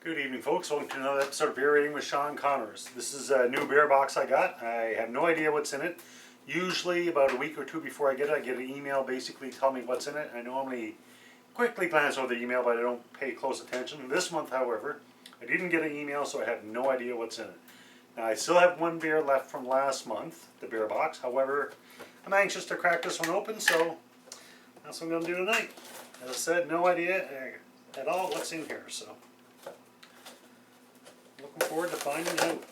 Good evening, folks. Welcome to another episode of Beer Reading with Sean Connors. This is a new beer box I got. I have no idea what's in it. Usually about a week or two before I get an email basically telling me what's in it. I normally quickly glance over the email, but I don't pay close attention. This month, however, I didn't get an email, so I have no idea what's in it. Now, I still have one beer left from last month, the beer box. However, I'm anxious to crack this one open, so that's what I'm going to do tonight. As I said, no idea at all what's in here, so looking forward to finding out.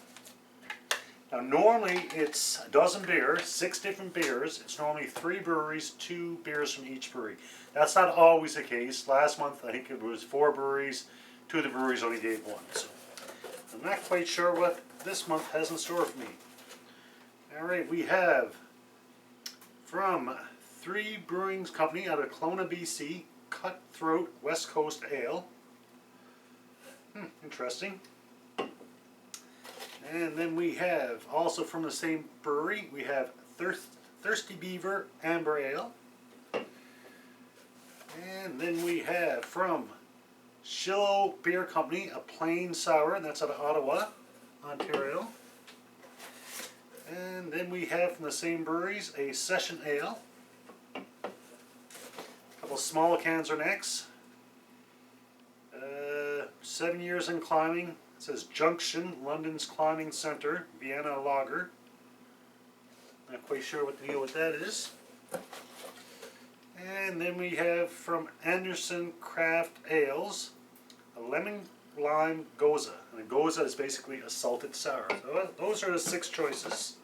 Now normally it's a dozen beers, 6 different beers. It's normally 3 breweries, 2 beers from each brewery. That's not always the case. Last month I think it was 4 breweries, 2 of the breweries only gave 1. So I'm not quite sure what this month has in store for me. Alright, we have from 3 Brewing Company out of Kelowna, BC, Cutthroat West Coast Ale. Interesting. And then we have, also from the same brewery, we have Thirsty Beaver Amber Ale. And then we have from Shillow Beer Company, a plain sour, and that's out of Ottawa, Ontario. And then we have from the same breweries, a Session Ale. A couple smaller cans are next. 7 years in climbing. It says Junction, London's Climbing Centre, Vienna Lager. Not quite sure what the deal with that is. And then we have from Anderson Craft Ales, a Lemon Lime Gose. And a Gose is basically a salted sour. So those are the 6 choices.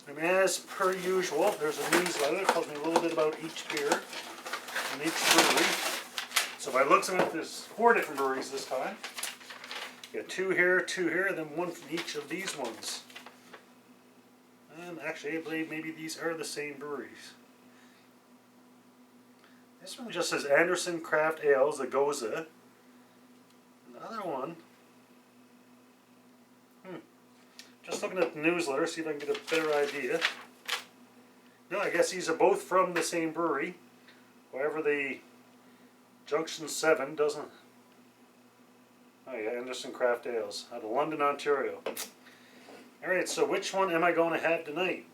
And as per usual, there's a newsletter that tells me a little bit about each beer and each brewery. So by looks of it, there's 4 different breweries this time. You got 2 here, then 1 from each of these ones. And actually, I believe maybe these are the same breweries. This one just says Anderson Craft Ales, the Gose. The other one, just looking at the newsletter, see if I can get a better idea. No, I guess these are both from the same brewery. However, the Junction 7 doesn't. Oh yeah, Anderson Craft Ales out of London, Ontario. Alright, so which one am I going to have tonight?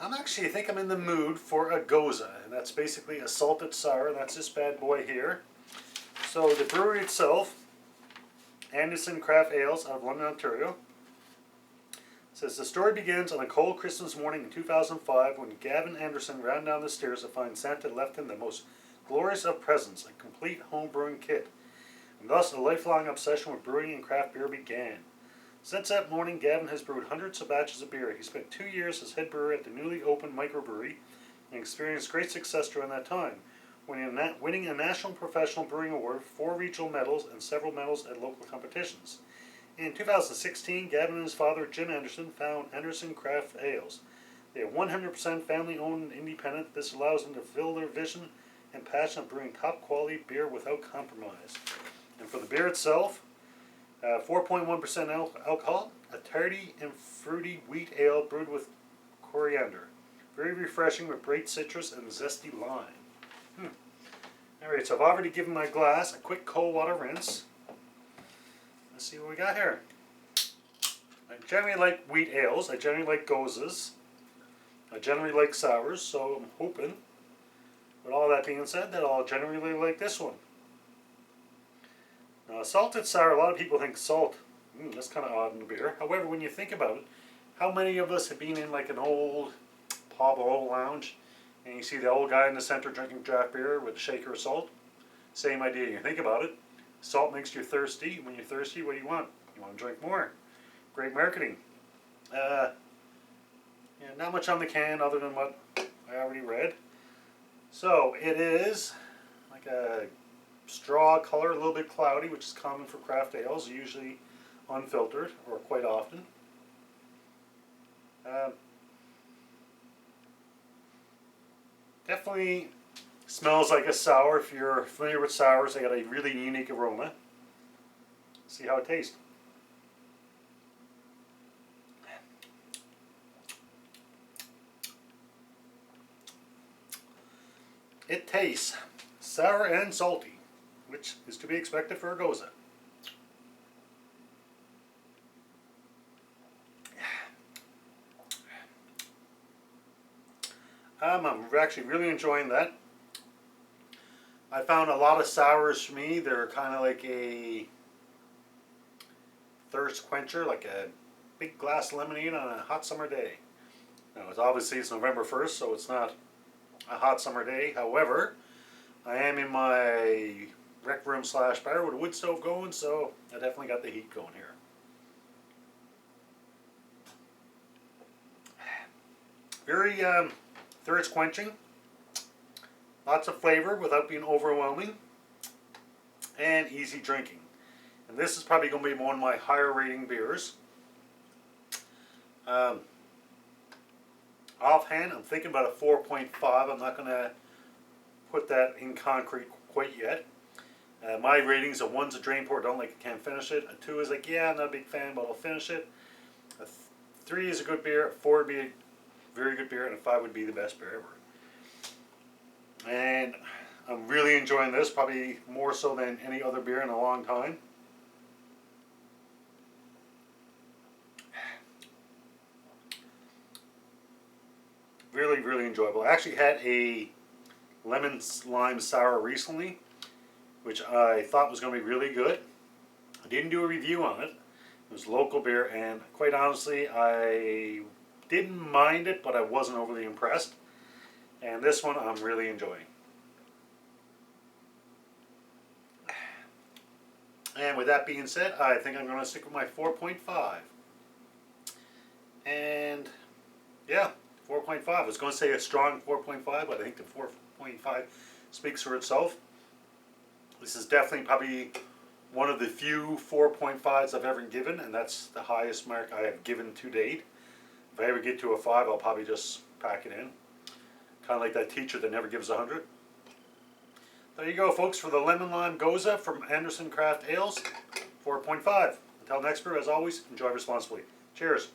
I think I'm in the mood for a Gose, and that's basically a salted sour, and that's this bad boy here. So the brewery itself, Anderson Craft Ales out of London, Ontario, says the story begins on a cold Christmas morning in 2005 when Gavin Anderson ran down the stairs to find Santa left him the most glorious of presents, a complete home brewing kit. And thus a lifelong obsession with brewing and craft beer began. Since that morning, Gavin has brewed hundreds of batches of beer. He spent 2 years as head brewer at the newly opened microbrewery and experienced great success during that time, winning a National Professional Brewing Award, 4 regional medals, and several medals at local competitions. In 2016, Gavin and his father, Jim Anderson, founded Anderson Craft Ales. They are 100% family-owned and independent. This allows them to fulfill their vision and passion of brewing top-quality beer without compromise. And for the beer itself, 4.1% alcohol, a tarty and fruity wheat ale brewed with coriander. Very refreshing with bright citrus and zesty lime. Alright, so I've already given my glass a quick cold water rinse. Let's see what we got here. I generally like wheat ales. I generally like Goses. I generally like sours, so I'm hoping, with all that being said, that I'll generally like this one. Now, salted sour, a lot of people think salt, that's kind of odd in the beer. However, when you think about it, how many of us have been in like an old pub or old lounge and you see the old guy in the center drinking draft beer with a shaker of salt? Same idea. You think about it. Salt makes you thirsty. When you're thirsty, what do you want? You want to drink more. Great marketing. Yeah, not much on the can other than what I already read. So it is like a straw color, a little bit cloudy, which is common for craft ales, usually unfiltered or quite often. Definitely smells like a sour. If you're familiar with sours, they got a really unique aroma. See how it tastes. It tastes sour and salty. which is to be expected for a Gose. I'm actually really enjoying that. I found a lot of sours for me, they're kind of like a thirst quencher, like a big glass of lemonade on a hot summer day. Now, it's November 1st, so it's not a hot summer day. However, I am in my rec room / bar with a wood stove going, so I definitely got the heat going here. Very thirst quenching, lots of flavor without being overwhelming, and easy drinking. And this is probably going to be one of my higher rating beers. Offhand, I'm thinking about a 4.5. I'm not going to put that in concrete quite yet. My ratings: a 1's a drain pour, don't like it, can't finish it. A 2 is like, yeah, I'm not a big fan, but I'll finish it. A 3 is a good beer. A 4 would be a very good beer, and a 5 would be the best beer ever. And I'm really enjoying this, probably more so than any other beer in a long time. Really, really enjoyable. I actually had a lemon lime sour recently, which I thought was going to be really good. I didn't do a review on it. It was local beer, and quite honestly, I didn't mind it, but I wasn't overly impressed. And this one I'm really enjoying. And with that being said, I think I'm going to stick with my 4.5. And yeah, 4.5. I was going to say a strong 4.5, but I think the 4.5 speaks for itself. This is definitely probably one of the few 4.5s I've ever given, and that's the highest mark I have given to date. If I ever get to a 5, I'll probably just pack it in. Kind of like that teacher that never gives 100. There you go, folks, for the Lemon Lime Gose from Anderson Craft Ales, 4.5. Until next brew, as always, enjoy responsibly. Cheers.